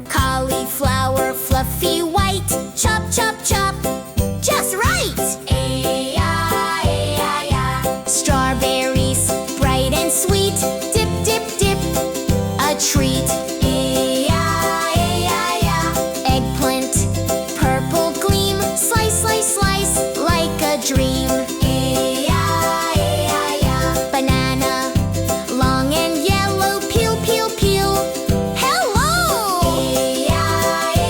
Cauliflower, fluffy white, chop, chop, chop, just right! A-I-A-I-A. Strawberries, bright and sweet, dip, dip, dip, a treat. A-I-A-I-A. Eggplant, purple gleam, slice, slice, slice, like a dream. A-I-A-I-A. Banana, long and yellow, peel, peel, peel. Hello! A-I-A-I-A.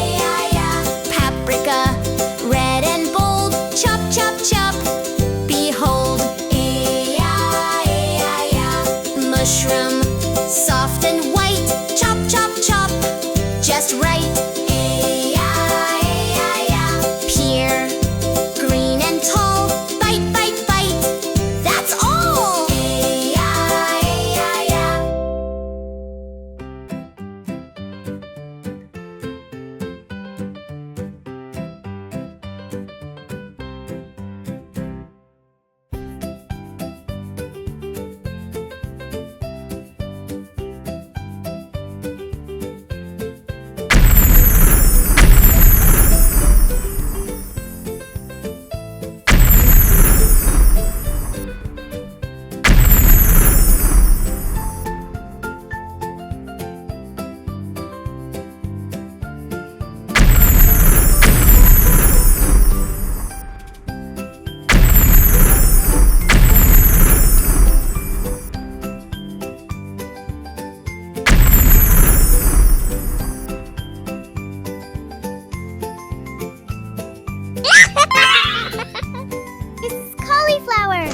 Paprika, red and bold, chop, chop, chop, behold. A-I-A-I-A. Mushroom, soft and white, chop, chop, chop, just right. A-I-A-I-A. Pear, green and tall, bite, bite, bite, that's all. A-I-A-I-A. It's cauliflower.